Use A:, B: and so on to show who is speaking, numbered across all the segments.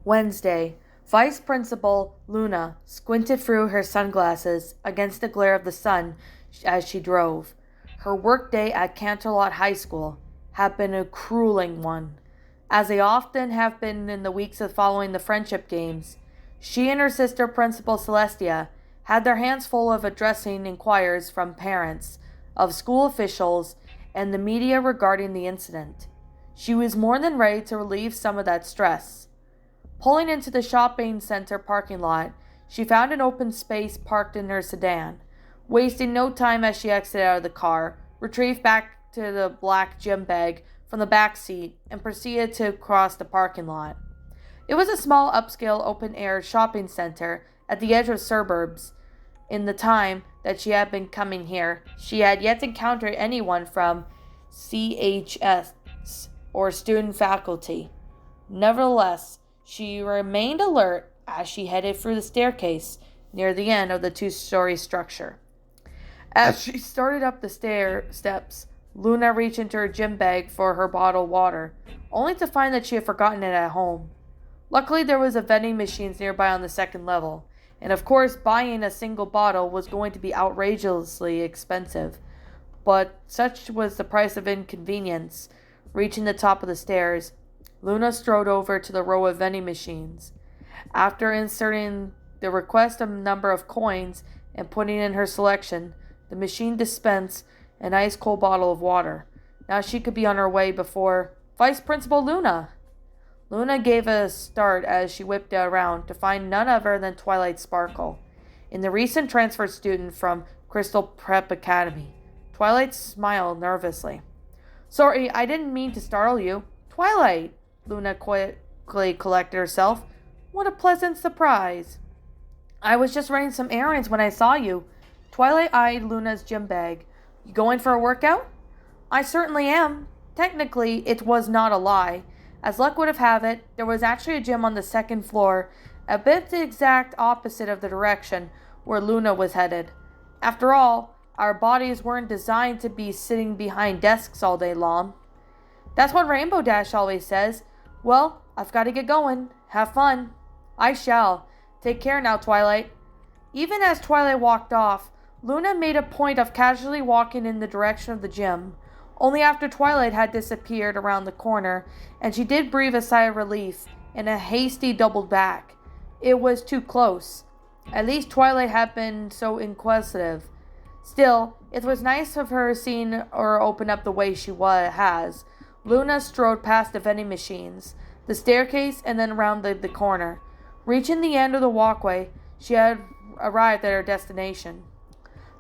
A: Wednesday. Vice Principal Luna squinted through her sunglasses against the glare of the sun as she drove. Her workday at Canterlot High School had been a grueling one. As they often have been in the weeks following the friendship games, she and her sister Principal Celestia had their hands full of addressing inquiries from parents, of school officials, and the media regarding the incident. She was more than ready to relieve some of that stress. Pulling into the shopping center parking lot, she found an open space parked in her sedan. Wasting no time as she exited out of the car, retrieved back to the black gym bag from the back seat, and proceeded to cross the parking lot. It was a small upscale open-air shopping center at the edge of suburbs. In the time that she had been coming here, she had yet to encounter anyone from CHS or student faculty. Nevertheless, she remained alert as she headed through the staircase near the end of the two-story structure. As she started up the steps, Luna reached into her gym bag for her bottled water, only to find that she had forgotten it at home. Luckily, there was a vending machine nearby on the second level, and of course, buying a single bottle was going to be outrageously expensive. But such was the price of inconvenience. Reaching the top of the stairs, Luna strode over to the row of vending machines. After inserting the requested number of coins and putting in her selection, the machine dispensed an ice-cold bottle of water. Now she could be on her way before Vice Principal Luna. Luna gave a start as she whipped around to find none other than Twilight Sparkle, in the recent transferred student from Crystal Prep Academy. Twilight smiled nervously. "Sorry, I didn't mean to startle you. Twilight!" Luna quickly collected herself. "What a pleasant surprise." "I was just running some errands when I saw you." Twilight eyed Luna's gym bag. "You going for a workout?" "I certainly am." Technically, it was not a lie. As luck would have it, there was actually a gym on the second floor, a bit the exact opposite of the direction where Luna was headed. After all, our bodies weren't designed to be sitting behind desks all day long. "That's what Rainbow Dash always says." "Well, I've got to get going. Have fun." "I shall. Take care now, Twilight." Even as Twilight walked off, Luna made a point of casually walking in the direction of the gym. Only after Twilight had disappeared around the corner, and she did breathe a sigh of relief and a hasty doubled back. It was too close. At least Twilight had been so inquisitive. Still, it was nice of her seeing her open up the way she has. Luna strode past the vending machines, the staircase, and then around the corner. Reaching the end of the walkway, she had arrived at her destination.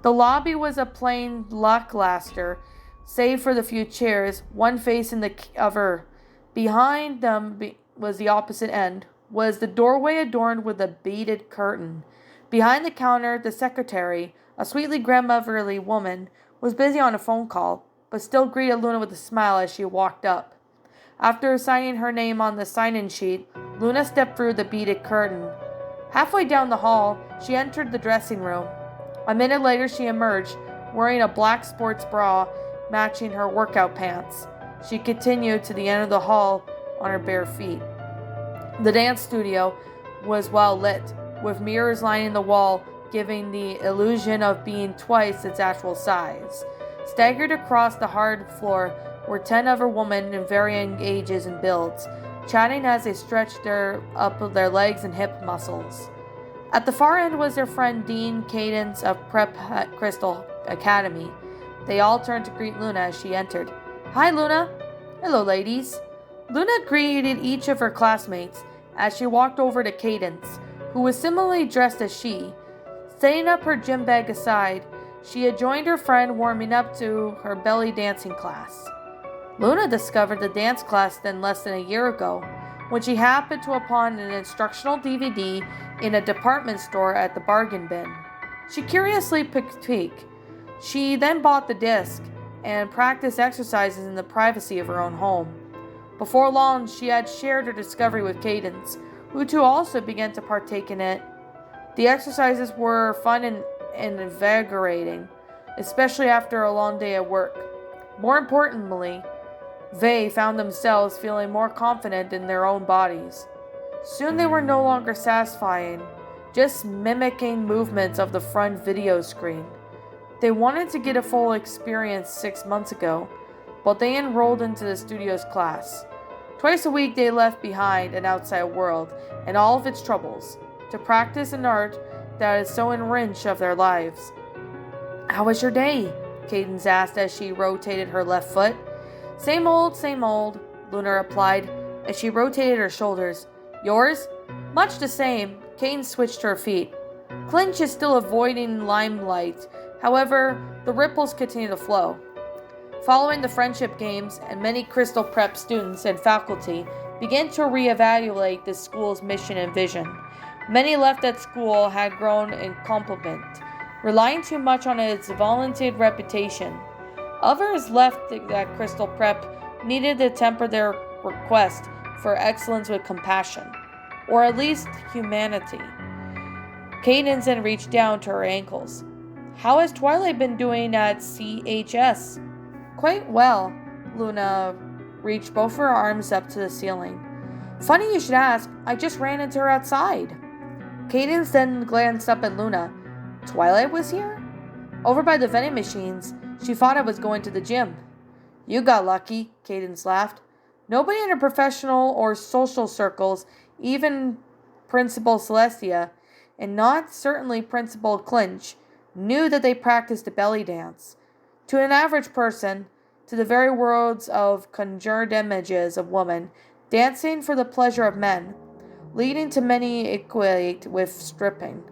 A: The lobby was a plain lackluster, save for the few chairs, one facing the other. Behind them was the opposite end, was the doorway adorned with a beaded curtain. Behind the counter, the secretary, a sweetly grandmotherly woman, was busy on a phone call, but still greeted Luna with a smile as she walked up. After signing her name on the sign-in sheet, Luna stepped through the beaded curtain. Halfway down the hall, she entered the dressing room. A minute later, she emerged, wearing a black sports bra matching her workout pants. She continued to the end of the hall on her bare feet. The dance studio was well lit, with mirrors lining the wall, giving the illusion of being twice its actual size. Staggered across the hard floor were 10 other women in varying ages and builds, chatting as they stretched their legs and hip muscles. At the far end was their friend Dean Cadence of Prep Crystal Academy. They all turned to greet Luna as she entered. "Hi, Luna." "Hello, ladies." Luna greeted each of her classmates as she walked over to Cadence, who was similarly dressed as she. Setting up her gym bag aside, she had joined her friend warming up to her belly dancing class. Luna discovered the dance class then less than a year ago, when she happened to upon an instructional DVD in a department store at the bargain bin. She curiously picked a peek. She then bought the disc and practiced exercises in the privacy of her own home. Before long, she had shared her discovery with Cadence, who too also began to partake in it. The exercises were fun and invigorating, especially after a long day at work. More importantly, they found themselves feeling more confident in their own bodies. Soon they were no longer satisfying, just mimicking movements of the front video screen. They wanted to get a full experience 6 months ago, but they enrolled into the studio's class. Twice a week they left behind an outside world and all of its troubles to practice an art that is so enriched of their lives. "How was your day?" Cadence asked as she rotated her left foot. Same old, Luna replied as she rotated her shoulders. "Yours?" "Much the same." Cadence switched to her feet. Clinch is still avoiding limelight, however, the ripples continue to flow. Following the friendship games, and many Crystal Prep students and faculty began to reevaluate the school's mission and vision. Many left that school had grown incompetent, relying too much on its vaunted reputation. Others left that Crystal Prep needed to temper their request for excellence with compassion, or at least humanity. Cadence then reached down to her ankles. "How has Twilight been doing at CHS?" "Quite well." Luna reached both her arms up to the ceiling. "Funny you should ask, I just ran into her outside." Cadence then glanced up at Luna. "Twilight was here?" "Over by the vending machines. She thought I was going to the gym." "You got lucky," Cadence laughed. Nobody in her professional or social circles, even Principal Celestia, and not certainly Principal Clinch, knew that they practiced a belly dance. To an average person, to the very worlds of conjured images of women dancing for the pleasure of men, leading to many equate with stripping.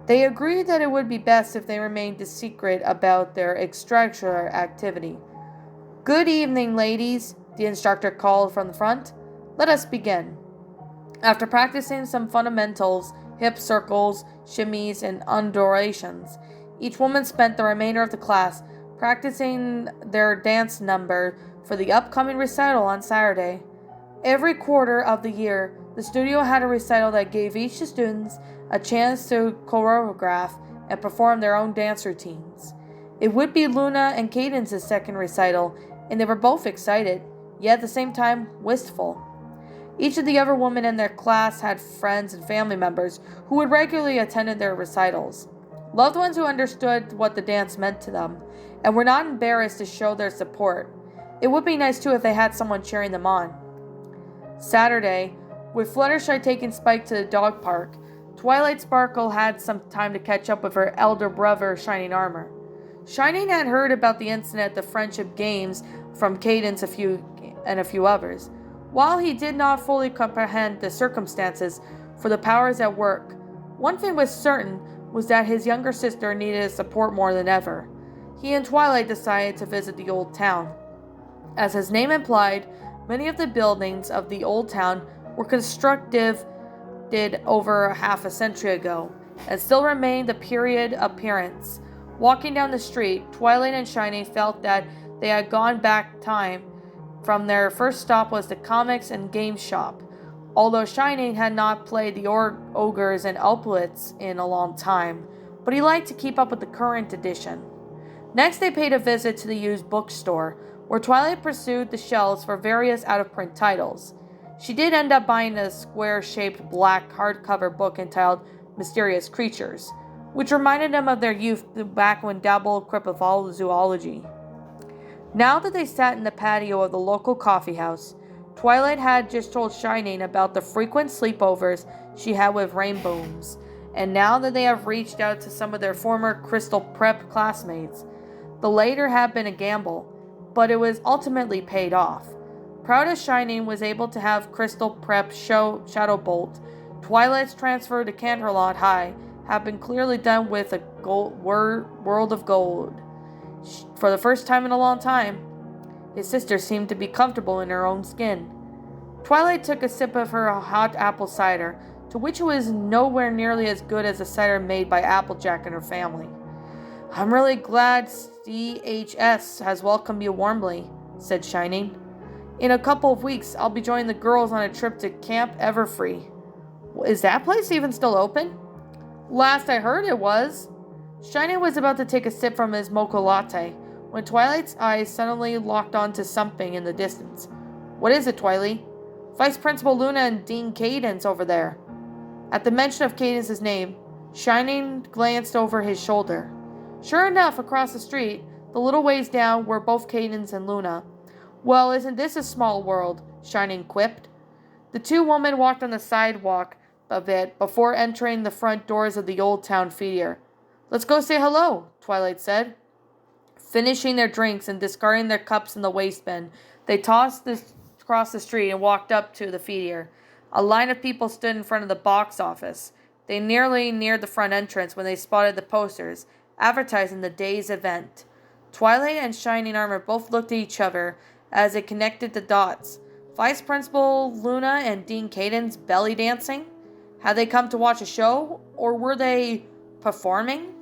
A: They agreed that it would be best if they remained discreet about their extracurricular activity. "Good evening, ladies," the instructor called from the front. "Let us begin." After practicing some fundamentals, hip circles, shimmies, and undulations, each woman spent the remainder of the class practicing their dance number for the upcoming recital on Saturday. Every quarter of the year, the studio had a recital that gave each of the students a chance to choreograph and perform their own dance routines. It would be Luna and Cadence's second recital, and they were both excited, yet at the same time wistful. Each of the other women in their class had friends and family members who would regularly attend their recitals. Loved ones who understood what the dance meant to them, and were not embarrassed to show their support. It would be nice too if they had someone cheering them on. Saturday, with Fluttershy taking Spike to the dog park, Twilight Sparkle had some time to catch up with her elder brother, Shining Armor. Shining had heard about the incident at the Friendship Games from Cadence and a few others. While he did not fully comprehend the circumstances for the powers at work, one thing was certain was that his younger sister needed support more than ever. He and Twilight decided to visit the old town. As his name implied, many of the buildings of the old town were constructed over half a century ago, and still remained the period appearance. Walking down the street, Twilight and Shining felt that they had gone back time. From their first stop was the comics and game shop, although Shining had not played the ogres and Elplets in a long time, but he liked to keep up with the current edition. Next they paid a visit to the used bookstore, where Twilight pursued the shelves for various out-of-print titles. She did end up buying a square-shaped black hardcover book entitled Mysterious Creatures, which reminded them of their youth back when dabbled cryptozoology. Now that they sat in the patio of the local coffee house, Twilight had just told Shining about the frequent sleepovers she had with Rainbows, and now that they have reached out to some of their former Crystal Prep classmates, the latter had been a gamble, but it was ultimately paid off. Proud as Shining was able to have Crystal Prep Shadowbolt, Twilight's transfer to Canterlot High had been clearly done with a world of gold. For the first time in a long time, his sister seemed to be comfortable in her own skin. Twilight took a sip of her hot apple cider, to which it was nowhere nearly as good as the cider made by Applejack and her family. "I'm really glad CHS has welcomed you warmly," said Shining. "In a couple of weeks, I'll be joining the girls on a trip to Camp Everfree." "Is that place even still open?" "Last I heard it was." Shining was about to take a sip from his mocha latte, when Twilight's eyes suddenly locked onto something in the distance. "What is it, Twilight?" Vice Principal Luna and Dean Cadence over there." At the mention of Cadence's name, Shining glanced over his shoulder. Sure enough, across the street, the little ways down, were both Cadence and Luna. "Well, isn't this a small world?" Shining quipped. The two women walked on the sidewalk a bit before entering the front doors of the Old Town Theater. "Let's go say hello," Twilight said. Finishing their drinks and discarding their cups in the waste bin, they tossed this across the street and walked up to the theater. A line of people stood in front of the box office. They nearly neared the front entrance when they spotted the posters advertising the day's event. Twilight and Shining Armor both looked at each other as they connected the dots. Vice Principal Luna and Dean Cadence belly dancing? Had they come to watch a show, or were they performing?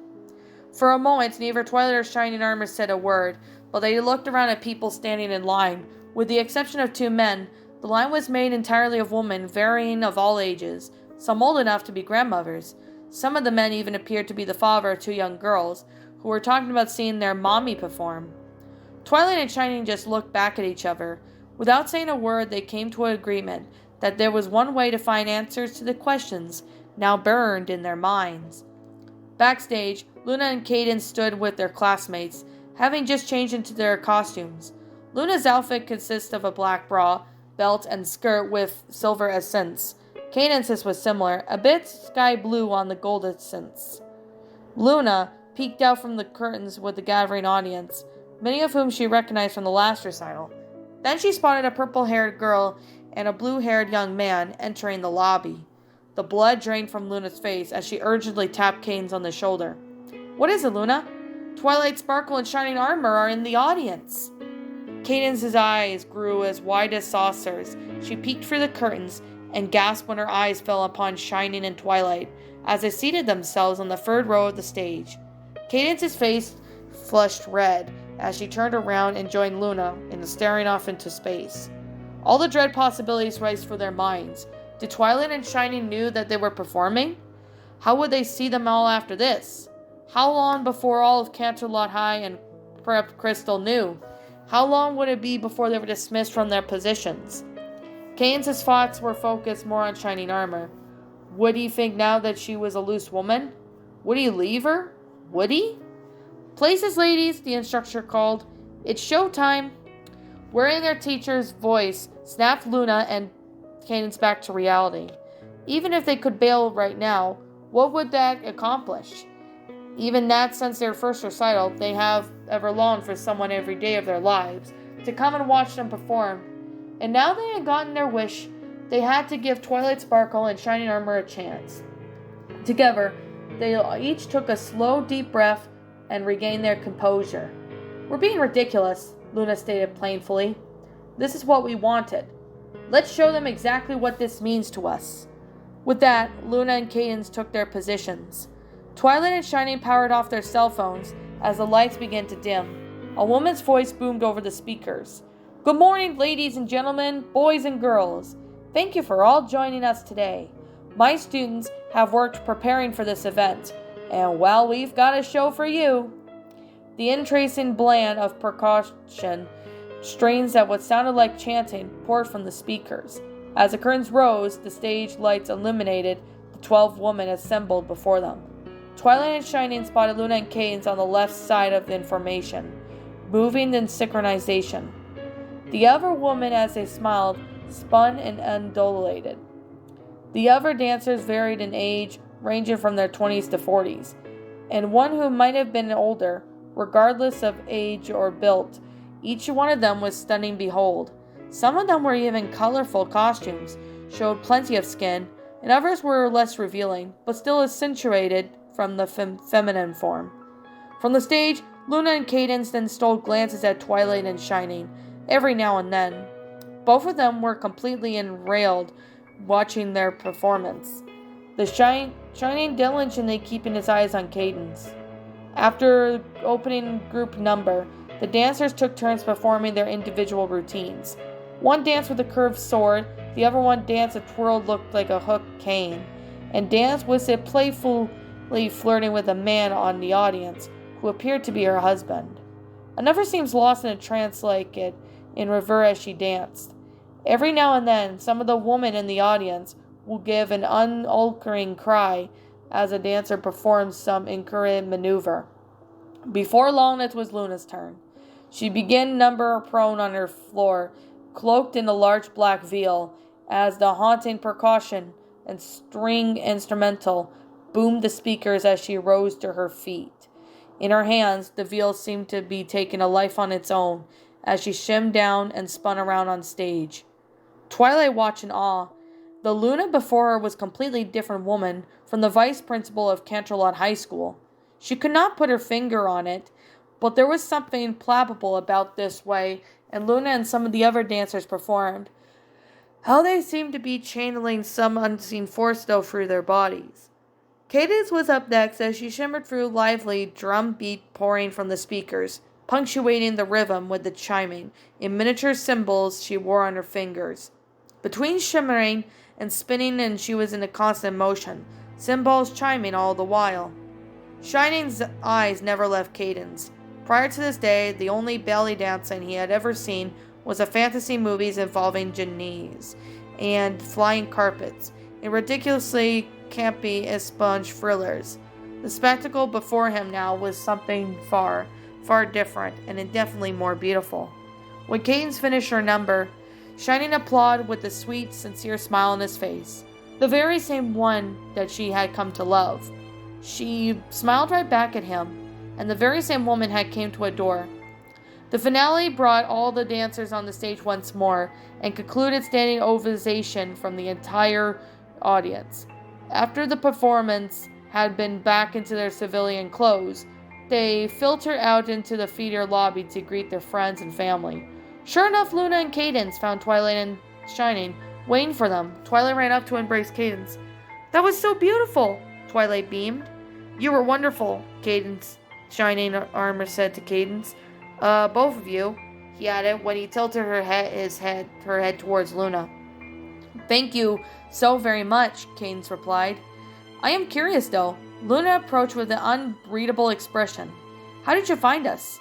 A: For a moment, neither Twilight or Shining Armor said a word, but they looked around at people standing in line. With the exception of two men, the line was made entirely of women, varying of all ages, some old enough to be grandmothers. Some of the men even appeared to be the father of two young girls, who were talking about seeing their mommy perform. Twilight and Shining just looked back at each other. Without saying a word, they came to an agreement that there was one way to find answers to the questions now burned in their minds. Backstage, Luna and Cadence stood with their classmates, having just changed into their costumes. Luna's outfit consists of a black bra, belt, and skirt with silver accents. Cadence's was similar, a bit sky blue on the gold accents. Luna peeked out from the curtains with the gathering audience, many of whom she recognized from the last recital. Then she spotted a purple-haired girl and a blue-haired young man entering the lobby. The blood drained from Luna's face as she urgently tapped Cadence on the shoulder. "What is it, Luna?" "Twilight Sparkle and Shining Armor are in the audience." Cadence's eyes grew as wide as saucers. She peeked through the curtains and gasped when her eyes fell upon Shining and Twilight as they seated themselves on the third row of the stage. Cadence's face flushed red as she turned around and joined Luna in staring off into space. All the dread possibilities raced through their minds. Did Twilight and Shining knew that they were performing? How would they see them all after this? How long before all of Canterlot High and Prep Crystal knew? How long would it be before they were dismissed from their positions? Cadence's thoughts were focused more on Shining Armor. Would he think now that she was a loose woman? Would he leave her? Would he? "Places, ladies," the instructor called. "It's show time." Wearing their teacher's voice snapped Luna and Cadence back to reality. Even if they could bail right now, what would that accomplish? Even that, since their first recital, they have ever longed for someone every day of their lives to come and watch them perform. And now they had gotten their wish, they had to give Twilight Sparkle and Shining Armor a chance. Together, they each took a slow, deep breath and regained their composure. "We're being ridiculous," Luna stated plaintively. "This is what we wanted. Let's show them exactly what this means to us." With that, Luna and Cadence took their positions. Twilight and Shining powered off their cell phones as the lights began to dim. A woman's voice boomed over the speakers. "Good morning, ladies and gentlemen, boys and girls. Thank you for all joining us today. My students have worked preparing for this event, and well, we've got a show for you." The entrancing blend of percussion, strains that what sounded like chanting, poured from the speakers. As the curtains rose, the stage lights illuminated the 12 women assembled before them. Twilight and Shining spotted Luna and Cadence on the left side of the formation, moving in synchronization. The other woman, as they smiled, spun and undulated. The other dancers varied in age, ranging from their 20s to 40s, and one who might have been older, regardless of age or build. Each one of them was stunning to behold. Some of them were even colorful costumes, showed plenty of skin, and others were less revealing, but still accentuated from the feminine form. From the stage, Luna and Cadence then stole glances at Twilight and Shining, every now and then. Both of them were completely enrailed watching their performance. The Shining diligently keeping his eyes on Cadence. After opening group number, the dancers took turns performing their individual routines. One danced with a curved sword, the other one danced a twirl looked like a hooked cane, and danced with it playfully flirting with a man on the audience, who appeared to be her husband. Another seems lost in a trance like it, in reverse as she danced. Every now and then, some of the women in the audience will give an unaltering cry as a dancer performs some incorrect maneuver. Before long, it was Luna's turn. She began number prone on her floor, cloaked in a large black veil, as the haunting percussion and string instrumental boomed the speakers as she rose to her feet. In her hands, the veil seemed to be taking a life on its own as she shimmed down and spun around on stage. Twilight watched in awe. The Luna before her was a completely different woman from the vice principal of Canterlot High School. She could not put her finger on it, but there was something palpable about this way, and Luna and some of the other dancers performed. How they seemed to be channeling some unseen force though through their bodies. Cadence was up next as she shimmered through lively drum beat pouring from the speakers, punctuating the rhythm with the chiming in miniature cymbals she wore on her fingers. Between shimmering and spinning, and she was in a constant motion, cymbals chiming all the while. Shining's eyes never left Cadence. Prior to this day, the only belly dancing he had ever seen was a fantasy movies involving genies and flying carpets, and ridiculously campy sponge thrillers. The spectacle before him now was something far, far different, and indefinitely more beautiful. When Cadence finished her number, Shining applauded with a sweet, sincere smile on his face, the very same one that she had come to love. She smiled right back at him, and the very same woman had came to adore. The finale brought all the dancers on the stage once more, and concluded standing ovation from the entire audience. After the performance had been back into their civilian clothes, they filtered out into the theater lobby to greet their friends and family. Sure enough, Luna and Cadence found Twilight and Shining waiting for them. Twilight ran up to embrace Cadence. "That was so beautiful," Twilight beamed. "You were wonderful," Cadence, Shining Armor said to Cadence. Both of you," he added when he tilted her head towards Luna. "Thank you so very much," Cadence replied. "I am curious, though." Luna approached with an unreadable expression. "How did you find us?"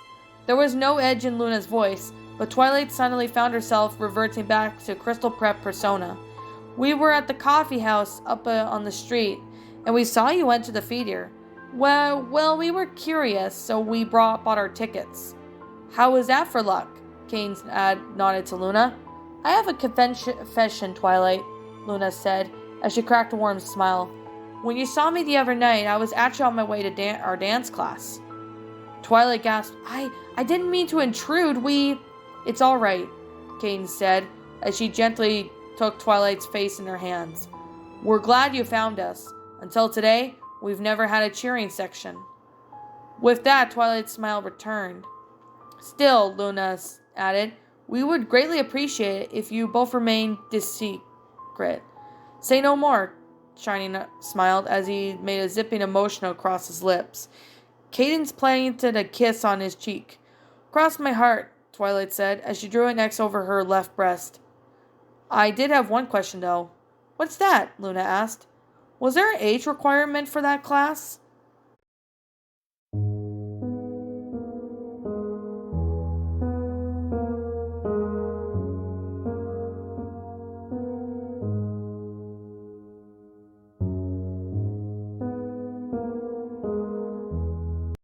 A: There was no edge in Luna's voice, but Twilight suddenly found herself reverting back to Crystal Prep persona. "We were at the coffee house up on the street, and we saw you went to the theater. Well, we were curious, so we bought our tickets." "How was that for luck?" Cadence nodded to Luna. "I have a confession, Twilight," Luna said, as she cracked a warm smile. "When you saw me the other night, I was actually on my way to our dance class." Twilight gasped. I didn't mean to intrude. It's all right," Cadence said, as she gently took Twilight's face in her hands. "We're glad you found us. Until today, we've never had a cheering section." With that, Twilight's smile returned. "Still," Luna added, "we would greatly appreciate it if you both remained discreet." "Say no more," Shining smiled as he made a zipping motion across his lips. Cadence planted a kiss on his cheek. "Cross my heart," Twilight said, as she drew an X over her left breast. "I did have one question, though." "What's that?" Luna asked. "Was there an age requirement for that class?"